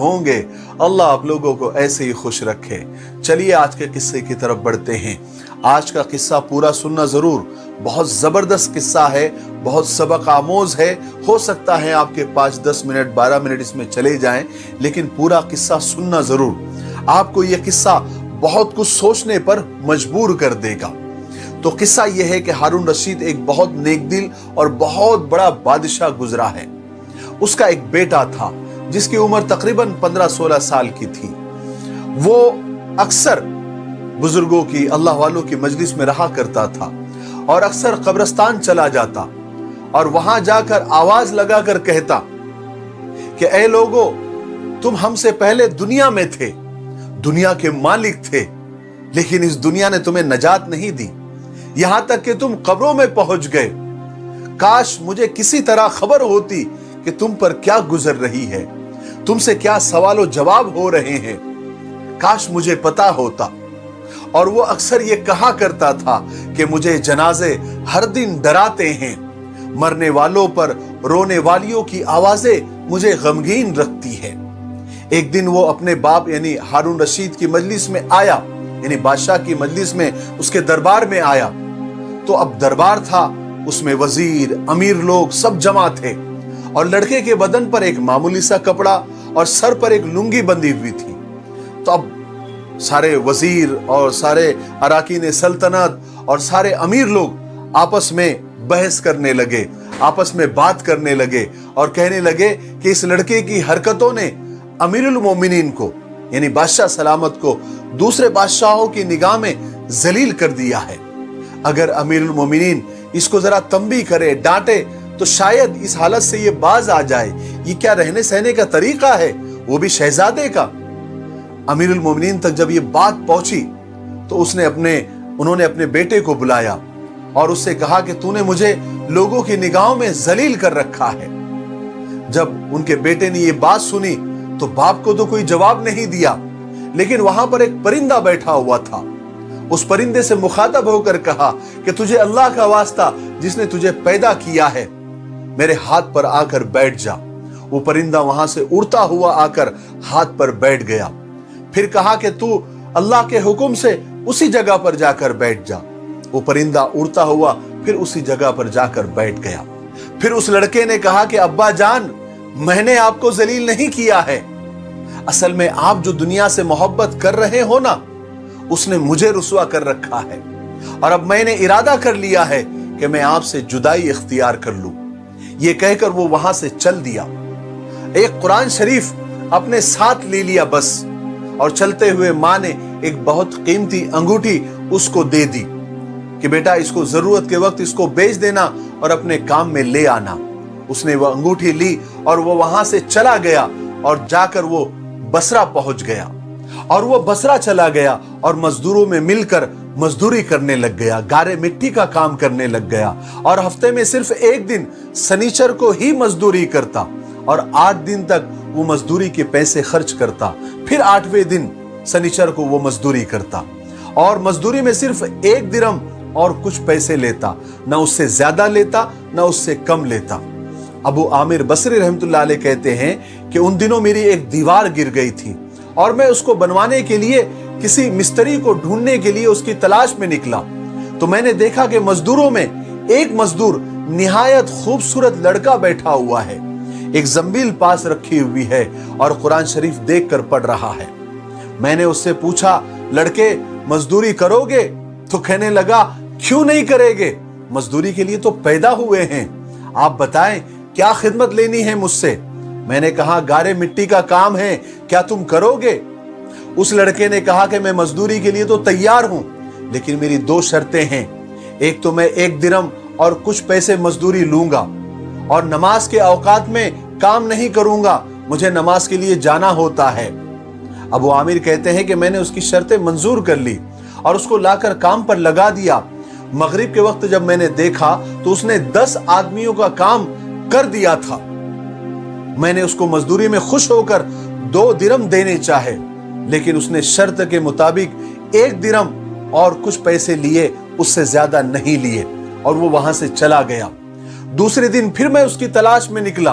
होंगे। अल्लाह आप लोगों को ऐसे ही खुश रखे। चलिए आज के किस्से की तरफ बढ़ते हैं। आज का किस्सा पूरा सुनना जरूर, बहुत जबरदस्त किस्सा है, बहुत सबक आमोज है। हो सकता है आपके 5, 10 मिनट, 12 मिनट इसमें चले जाएं, लेकिन पूरा किस्सा सुनना जरूर। आपको यह किस्सा बहुत कुछ सोचने पर मजबूर कर देगा। तो किस्सा यह है कि हारून रशीद एक बहुत नेकदिल और बहुत बड़ा बादशाह गुजरा है। उसका एक बेटा था जिसकी उम्र तकरीबन 15-16 साल की थी। वो अक्सर बुजुर्गों की, अल्लाह वालों की मजलिस में रहा करता था और अक्सर कब्रिस्तान चला जाता और वहां जाकर आवाज लगाकर कहता कि ऐ लोगों, तुम हमसे पहले दुनिया में थे, दुनिया के मालिक थे, लेकिन इस दुनिया ने तुम्हें नजात नहीं दी, यहां तक कि तुम कब्रों में पहुंच गए। काश मुझे किसी तरह खबर होती कि तुम पर क्या गुजर रही है, तुमसे क्या सवाल और जवाब हो रहे हैं, काश मुझे पता होता। और वो अक्सर ये कहा करता था कि मुझे जनाजे हर दिन डराते हैं, मरने वालों पर रोने वालियों की आवाजें मुझे गमगीन रखती है। एक दिन वो अपने बाप यानी हारून रशीद की मजलिस में आया, यानी बादशाह की मजलिस में, उसके दरबार में आया। तो अब दरबार था, उसमें वजीर, अमीर लोग सब जमा थे और लड़के के बदन पर एक मामूली सा कपड़ा और सर पर एक लुंगी बंधी हुई थी। तो अब सारे वजीर और सारे अराकीन सल्तनत और सारे अमीर लोग आपस में बहस करने लगे, आपस में बात करने लगे और कहने लगे कि इस लड़के की हरकतों ने अमीरुल मोमिनीन को यानी बादशाह सलामत को दूसरे बादशाहों की निगाह में जलील कर दिया है। अगर अमीरुल मोमिनीन इसको जरा तंबी करे, डांटे, तो शायद इस हालत से ये बाज आ जाए। ये क्या रहने सहने का तरीका है, वो भी शहजादे का। अमीरुल मोमिनीन तक जब ये बात पहुंची तो उन्होंने अपने बेटे को बुलाया और उससे कहा कि तूने मुझे लोगों की निगाहों में जलील कर रखा है। जब उनके बेटे ने ये बात सुनी तो बाप को तो कोई जवाब नहीं दिया, लेकिन वहां पर एक परिंदा बैठा हुआ था। उस परिंदे से मुखातब होकर कहा कि तुझे अल्लाह का वास्ता जिसने तुझे पैदा किया है, मेरे हाथ पर आकर बैठ जा। वो परिंदा वहां से उड़ता हुआ आकर हाथ पर बैठ गया। फिर कहा कि तू अल्लाह के हुक्म से उसी जगह पर जाकर बैठ जा। वो परिंदा उड़ता हुआ फिर उसी जगह पर जाकर बैठ गया। फिर उस लड़के ने कहा कि अब्बा जान, मैंने आपको जलील नहीं किया है, असल में आप जो दुनिया से मोहब्बत कर रहे हो ना, उसने मुझे रुसवा कर रखा है और अब मैंने इरादा कर लिया है कि मैं आपसे जुदाई इख्तियार कर लूं। ये कहकर वो वहां से चल दिया। एक कुरान शरीफ अपने साथ ले लिया बस, और चलते हुए मां ने एक बहुत कीमती अंगूठी उसको दे दी कि बेटा इसको जरूरत के वक्त इसको बेच देना और अपने काम में ले आना। उसने वो अंगूठी ली और वो वहां से चला गया और जाकर वो बसरा पहुंच गया। और वो बसरा चला गया और मजदूरों में मिलकर मजदूरी करने लग गया, गारे मिट्टी का काम करने लग गया और हफ्ते में सिर्फ एक दिन शनिचर को ही मजदूरी करता और 8 दिन तक वो मजदूरी के पैसे खर्च करता। फिर 8वें दिन शनिचर को वो मजदूरी करता और मजदूरी में सिर्फ 1 दिरहम और कुछ पैसे लेता, ना उससे ज्यादा लेता ना उससे कम लेता। अबू आमिर बसरी रहमतुल्लाह अलैह कहते हैं कि उन दिनों मेरी एक दीवार गिर गई थी और मैं उसको बनवाने के लिए किसी मिस्त्री को ढूंढने के लिए उसकी तलाश में निकला। तो मैंने देखा कि मजदूरों में एक मजदूर निहायत खूबसूरत लड़का बैठा हुआ है, एक जंबील पास रखी हुई है और कुरान शरीफ देखकर पढ़ रहा है। मैंने उससे पूछा, लड़के मजदूरी करोगे? तो कहने लगा, क्यों नहीं करेंगे, मजदूरी के लिए तो पैदा हुए हैं, आप बताएं क्या खिदमत लेनी है मुझसे। मैंने कहा, गारे मिट्टी का काम है, क्या तुम करोगे? उस लड़के ने कहा कि मैं मजदूरी के लिए तो तैयार हूं, लेकिन मेरी 2 शर्तें हैं। एक तो मैं 1 दिरहम और कुछ पैसे मजदूरी लूंगा और नमाज के औकात में काम नहीं करूंगा, मुझे नमाज के लिए जाना होता है। अबू आमिर कहते हैं कि मैंने उसकी शर्तें मंजूर कर ली और उसको लाकर काम पर लगा दिया। मगरिब के वक्त जब मैंने देखा तो उसने 10 आदमियों का काम कर दिया था। मैंने उसको मजदूरी में खुश होकर 2 दिरहम देने चाहे, लेकिन उसने शर्त के मुताबिक 1 दिरहम और कुछ पैसे लिए, उससे ज्यादा नहीं लिए और वो वहां से चला गया। दूसरे दिन फिर मैं उसकी तलाश में निकला,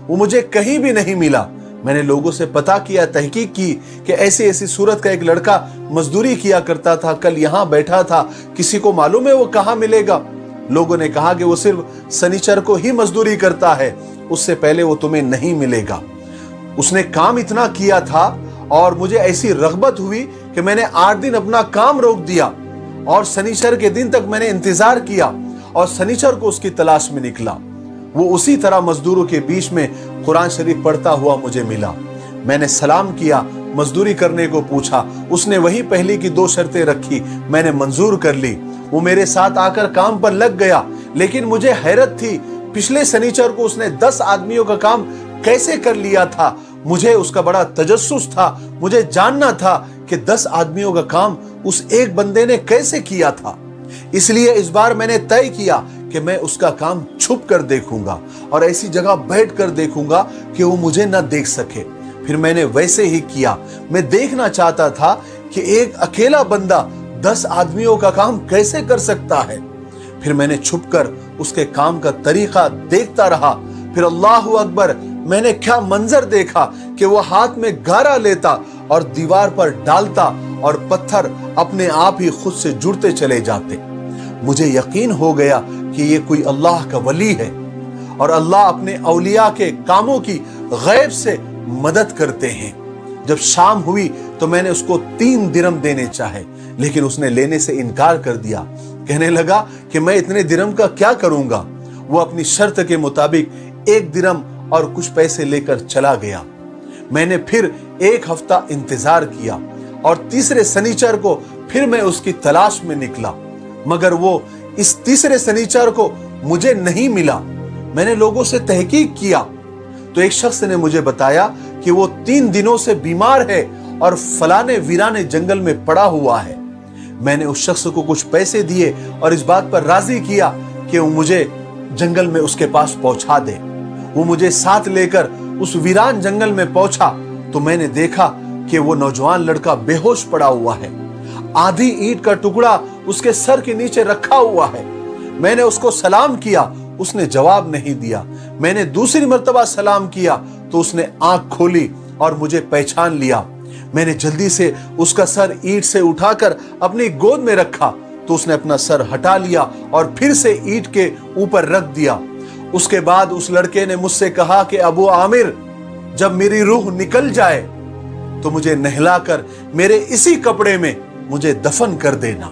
वो मुझे कहीं भी नहीं मिला। मैंने लोगों से पता किया, तहकीक की कि ऐसी ऐसी सूरत का एक लड़का मजदूरी किया करता था, कल यहाँ बैठा था, किसी को मालूम है वो कहाँ मिलेगा? लोगों ने कहा कि वो सिर्फ शनिचर को ही मजदूरी करता है, उससे पहले वो तुम्हें नहीं मिलेगा। उसने काम इतना किया था और मुझे ऐसी रग़बत हुई कि मैंने 8 दिन अपना काम रोक दिया और शनिचर के दिन तक मैंने इंतजार किया और शनिचर को उसकी तलाश में निकला। वो उसी तरह मजदूरों के बीच में कुरान शरीफ पढ़ता हुआ मुझे मिला। मैंने सलाम किया, मजदूरी करने को पूछा, उसने वही पहली की 2 शर्तें रखी, मैंने मंजूर कर ली। वो मेरे साथ आकर काम पर लग गया, लेकिन मुझे हैरत थी, पिछले शनिचर को उसने 10 आदमियों का काम कैसे कर लिया था। मुझे उसका बड़ा तजस्सुस था, मुझे जानना था कि 10 आदमियों का काम उस एक बंदे ने कैसे किया था। इसलिए इस बार मैंने तय किया कि मैं उसका काम छुप कर देखूंगा और ऐसी जगह बैठ कर देखूंगा कि वो मुझे न देख सके। फिर मैंने वैसे ही किया। मैं देखना चाहता था कि एक अकेला बंदा 10 आदमियों का काम कैसे कर सकता है। फिर मैंने छुपकर उसके काम का तरीका देखता रहा। फिर अल्लाहु अकबर, मैंने क्या मंजर देखा कि वो हाथ में गारा लेता और दीवार पर डालता और पत्थर अपने आप ही खुद से जुड़ते चले जाते। मुझे यकीन हो गया कि ये कोई अल्लाह का वली है और अल्लाह अपने औलिया के कामों की गैब से मदद करते हैं। जब शाम हुई तो मैंने उसको 3 दिरहम देने चाहे, लेकिन उसने लेने से इनकार कर दिया। कहने लगा कि मैं इतने दिरहम का क्या करूंगा। वो अपनी शर्त के मुताबिक 1 दिरहम और कुछ पैसे लेकर चला गया। मैंने फिर 1 हफ्ता इंतजार किया और तीसरे शनिचर को फिर मैं उसकी तलाश में निकला, मगर वो इस तीसरे शनिचर को मुझे नहीं मिला। मैंने लोगों से तहकीक किया तो एक शख्स ने मुझे बताया कि वो 3 दिनों से बीमार है और फलाने वीराने जंगल में पड़ा हुआ है। मैंने उस शख्स को कुछ पैसे दिए और इस बात पर राजी किया कि वो मुझे जंगल में उसके पास पहुंचा दे। वो मुझे साथ लेकर उस वीरान जंगल में पहुंचा तो मैंने देखा कि वो नौजवान लड़का बेहोश पड़ा हुआ है। आधी ईंट का टुकड़ा उसके सर के नीचे रखा हुआ है। मैंने उसको सलाम किया, उसने जवाब नहीं दिया। मैंने दूसरी मर्तबा सलाम किया तो उसने आंख खोली और मुझे पहचान लिया। मैंने जल्दी से उसका सर ईंट से उठाकर अपनी गोद में रखा तो उसने अपना सर हटा लिया और फिर से ईंट के ऊपर रख दिया। उसके बाद उस लड़के ने मुझसे कहा कि अबू आमिर, जब मेरी रूह निकल जाए तो मुझे नहलाकर मेरे इसी कपड़े में मुझे दफन कर देना।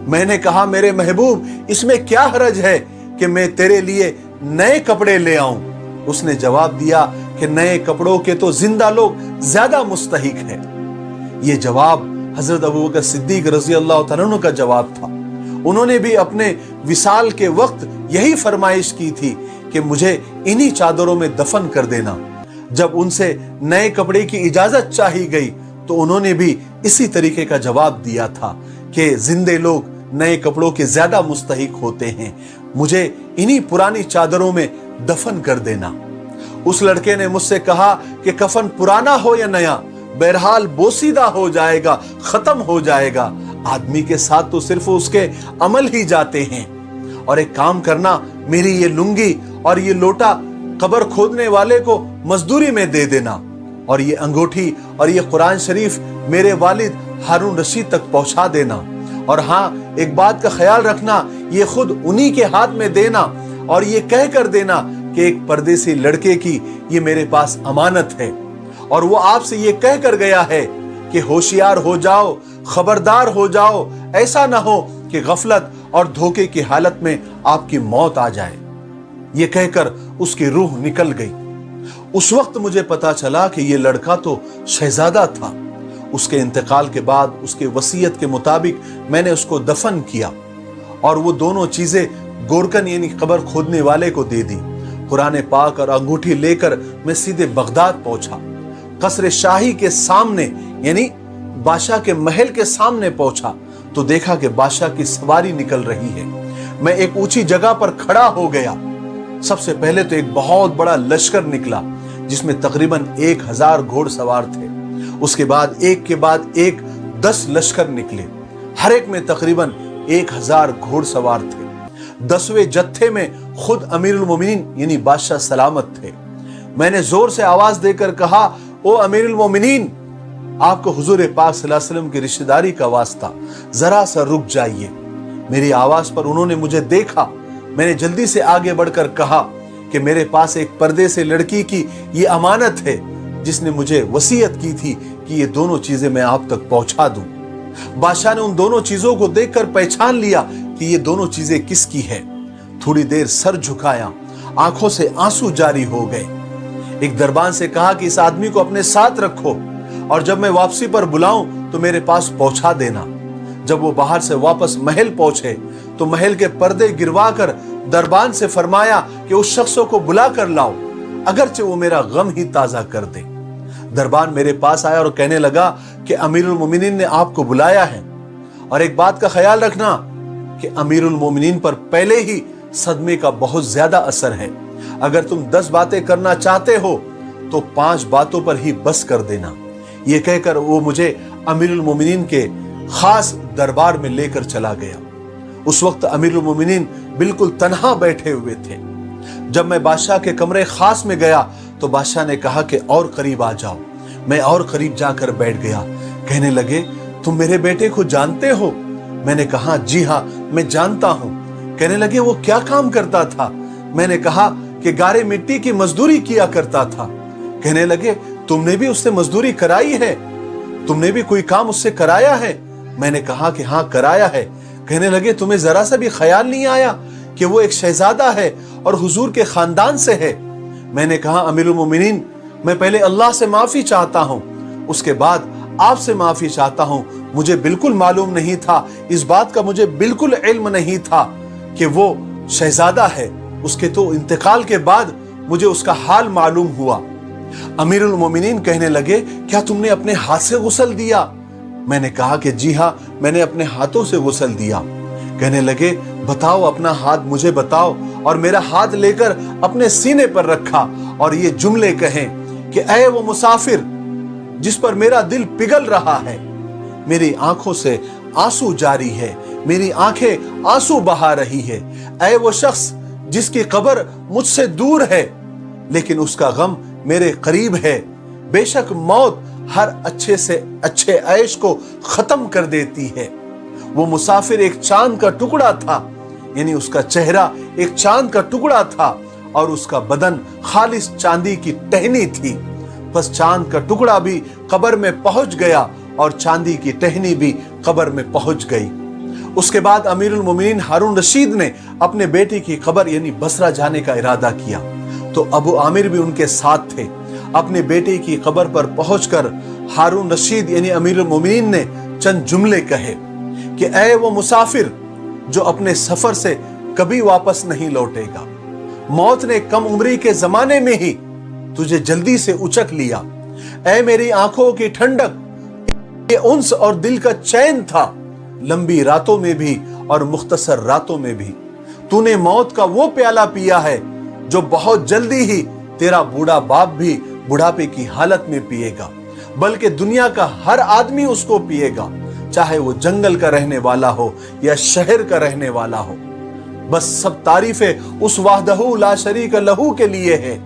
मैंने कहा, मेरे महबूब, इसमें क्या हरज है कि मैं तेरे लिए नए कपड़े ले आऊं। उसने जवाब दिया कि नए कपड़ों के तो जिंदा लोग ज्यादा मुस्तहिक है। यह जवाब हजरत अबू बकर सिद्दीक रजी अल्लाह तआला अन्हु का जवाब था। उन्होंने भी अपने विसाल के वक्त यही फरमाइश की थी कि मुझे इन्हीं चादरों में दफन कर देना। जब उनसे नए कपड़े की इजाजत चाही गई तो उन्होंने भी इसी तरीके का जवाब दिया था कि जिंदे लोग नए कपड़ों के ज्यादा मुस्तहिक होते हैं, मुझे इन्हीं पुरानी चादरों में दफन कर देना। उस लड़के ने मुझसे कहा कि कफन पुराना हो या नया, बहरहाल बोसीदा हो जाएगा, खत्म हो जाएगा। आदमी के साथ तो सिर्फ उसके अमल ही जाते हैं। और एक काम करना, मेरी ये लुंगी और ये लोटा कब्र खोदने वाले को मजदूरी में दे देना और ये अंगूठी और ये कुरान शरीफ मेरे वालिद हारून रशीद तक पहुंचा देना। और हाँ, एक बात का ख्याल रखना, ये खुद उन्हीं के हाथ में देना और ये कह कर देना कि एक परदेसी लड़के की ये मेरे पास अमानत है और वो आपसे ये कह कर गया है कि होशियार हो जाओ, खबरदार हो जाओ, ऐसा ना हो कि गफलत और धोखे की हालत में आपकी मौत आ जाए। ये कहकर उसकी रूह निकल गई। उस वक्त मुझे पता चला कि ये लड़का तो शहजादा था। उसके इंतकाल के बाद उसके वसीयत के मुताबिक मैंने उसको दफन किया और वो दोनों चीजें गोरकन यानी कब्र खोदने वाले को दे दी। कुरान पाक और अंगूठी लेकर मैं सीधे बगदाद पहुंचा। कसर शाही के सामने यानी बादशाह के महल के सामने पहुंचा तो देखा कि बादशाह की सवारी निकल रही है। मैं एक ऊंची जगह पर खड़ा हो गया। सबसे पहले तो एक बहुत बड़ा लश्कर निकला जिसमें तकरीबन 1000 घोड़सवार थे। उसके बाद एक के बाद एक 10 लश्कर निकले, हर एक में तकरीबन 1000 घोड़सवार थे। 10वें जत्थे में खुद अमीरुल मोमिनीन यानी बादशाह सलामत थे। मैंने जोर से आवाज देकर कहा, ओ अमीरुल मोमिनीन, आपको हुजूर पाक सल्लल्लाहु अलैहि वसल्लम की रिश्तेदारी का वास्ता, जरा सा रुक जाइए। मेरी आवाज पर उन्होंने मुझे देखा। मैंने जल्दी से आगे बढ़कर कहा कि मेरे पास एक पर्दे से लड़की की ये अमानत है, जिसने मुझे वसीयत की थी कि ये दोनों चीजें मैं आप तक पहुंचा दूं। बादशाह ने उन दोनों चीजों को देखकर पहचान लिया कि ये दोनों चीजें किसकी है। थोड़ी देर सर झुकाया, आंखों से आंसू जारी हो गए। एक दरबान से कहा कि इस आदमी को अपने साथ रखो और जब मैं वापसी पर बुलाऊं तो मेरे पास पहुंचा देना। जब वो बाहर से वापस महल पहुंचे तो महल के पर्दे गिरवाकर दरबान से फरमाया कि उस शख्स को बुला कर लाओ, अगरचे वो मेरा गम ही ताजा कर दे। दरबान मेरे पास आया और कहने लगा कि अमीरुल मोमिनीन ने आपको बुलाया है, और एक बात का ख्याल रखना कि अमीरुल मोमिनीन पर पहले ही सदमे का बहुत ज्यादा असर है। अगर तुम 10 बातें करना चाहते हो तो 5 बातों पर ही बस कर देना। ये कहकर वो मुझे अमीरुल मोमिनीन के खास दरबार में लेकर चला गया। उस वक्त अमीरुल मोमिनीन बिल्कुल तन्हा बैठे हुए थे। जब मैं बादशाह के कमरे खास में गया तो बादशाह ने कहा कि और करीब आ जाओ। मैं और करीब जाकर बैठ गया। कहने लगे, तुम मेरे बेटे को जानते हो? मैंने कहा, जी हाँ, मैं जानता हूं। कहने लगे, वो क्या काम करता था? मैंने कहा कि गारे मिट्टी की मजदूरी किया करता था। कहने लगे, तुमने भी उससे मजदूरी कराई है? तुमने भी कोई काम उससे कराया है? मैंने कहा कि हाँ, कराया है। कहने लगे, तुम्हें जरा सा भी ख्याल नहीं आया कि वो एक शहजादा है और हुजूर के खानदान से है? मैंने कहा, अमीरुल मोमिनीन, मैं पहले अल्लाह से माफी चाहता हूं, उसके बाद आपसे माफी चाहता हूं। मुझे बिल्कुल मालूम नहीं था, इस बात का मुझे बिल्कुल इल्म नहीं था कि वो शहजादा है। उसके तो इंतकाल के बाद मुझे उसका हाल मालूम हुआ। अमीरुल मोमिनीन कहने लगे, क्या तुमने अपने हाथ से गुस्ल दिया? मैंने कहा कि जी हाँ, मैंने अपने हाथों से गुस्ल दिया। कहने लगे, बताओ, अपना हाथ मुझे बताओ। और मेरा हाथ लेकर अपने सीने पर रखा और ये जुमले कहें कि ऐ वो मुसाफिर जिस पर मेरा दिल पिघल रहा है, मेरी आंखों से आंसू जारी है, मेरी आंखें आंसू बहा रही है। ऐ वो शख्स जिसकी कब्र मुझसे दूर है लेकिन उसका गम मेरे करीब है। बेशक मौत हर अच्छे से अच्छे ऐश को खत्म कर देती है। वो मुसाफिर एक चांद का टुकड़ा था, यानी उसका चेहरा एक चांद का टुकड़ा था और उसका बदन खालिस चांदी की टहनी थी। बस चांद का टुकड़ा भी कब्र में पहुंच गया और चांदी की टहनी भी कब्र में पहुंच गई। उसके बाद अमीरुल मोमिनीन हारून रशीद ने अपने बेटे की कब्र यानी बसरा जाने का इरादा किया, तो अबू आमिर भी उनके साथ थे। अपने बेटे की कब्र पर पहुंचकर हारून रशीद यानी अमीरुल मोमिनीन ने चंद जुमले कहे कि ऐ वो मुसाफिर जो अपने सफर से कभी वापस नहीं लौटेगा, मौत ने कम उम्री के जमाने में ही तुझे जल्दी से उचक लिया। ऐ मेरी आंखों की ठंडक, ये उन्स और दिल का चैन था, लंबी रातों में भी और मुख्तसर रातों में भी तूने मौत का वो प्याला पिया है जो बहुत जल्दी ही तेरा बूढ़ा बाप भी बुढ़ापे की हालत में पिएगा, बल्कि दुनिया का हर आदमी उसको पिएगा, चाहे वो जंगल का रहने वाला हो या शहर का रहने वाला हो। बस सब तारीफें उस वाहदहू ला शरीक लहू के लिए है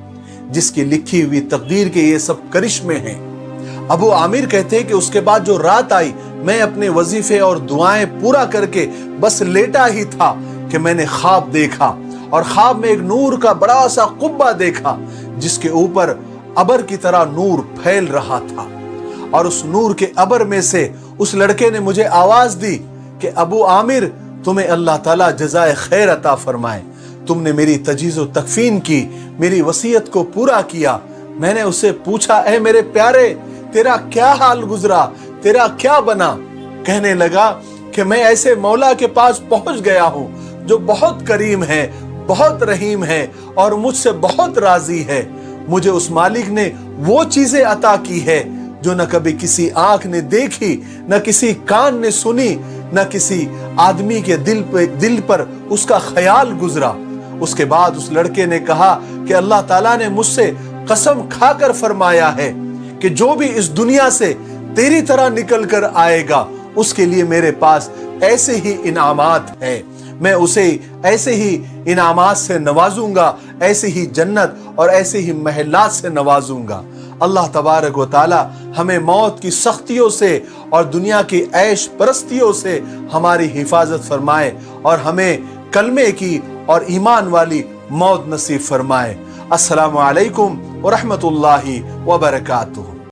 जिसकी लिखी हुई तकदीर के ये सब करिश्मे हैं। अबू आमिर कहते हैं कि उसके बाद जो रात आई, मैं अपने वजीफे और दुआएं पूरा करके बस लेटा ही था कि मैंने ख्वाब देखा, और ख्वाब में एक नूर का बड़ा सा कुब्बा देखा जिसके ऊपर अबर की तरह नूर फैल रहा था। और उस नूर के अबर में से उस लड़के ने मुझे आवाज दी कि अबू आमिर, तुम्हें अल्लाह ताला जज़ाए खैर अता फरमाए, तुमने मेरी तजीज़ो तकफीन की, मेरी वसीयत को पूरा किया। मैंने उससे पूछा, ऐ मेरे प्यारे, तेरा क्या हाल गुजरा, तेरा क्या बना? कहने लगा कि मैं ऐसे मौला के पास पहुंच गया हूं जो बहुत करीम है, बहुत रहीम है और मुझसे बहुत राजी है। मुझे उस मालिक ने वो चीजें अता की है जो न कभी किसी आंख ने देखी, न किसी कान ने सुनी, न किसी आदमी के दिल पर उसका ख्याल गुजरा। उसके बाद उस लड़के ने कहा कि अल्लाह ताला ने मुझसे कसम खाकर फरमाया है कि जो भी इस दुनिया से तेरी तरह निकल कर आएगा उसके लिए मेरे पास ऐसे ही इनामात है। میں اسے ایسے ہی انعامات سے نوازوں گا، ایسے ہی جنت اور ایسے ہی محلات سے نوازوں گا۔ اللہ تبارک و تعالی ہمیں موت کی سختیوں سے اور دنیا کی عیش پرستیوں سے ہماری حفاظت فرمائے اور ہمیں کلمے کی اور ایمان والی موت نصیب فرمائے۔ السلام علیکم ورحمۃ اللہ وبرکاتہ۔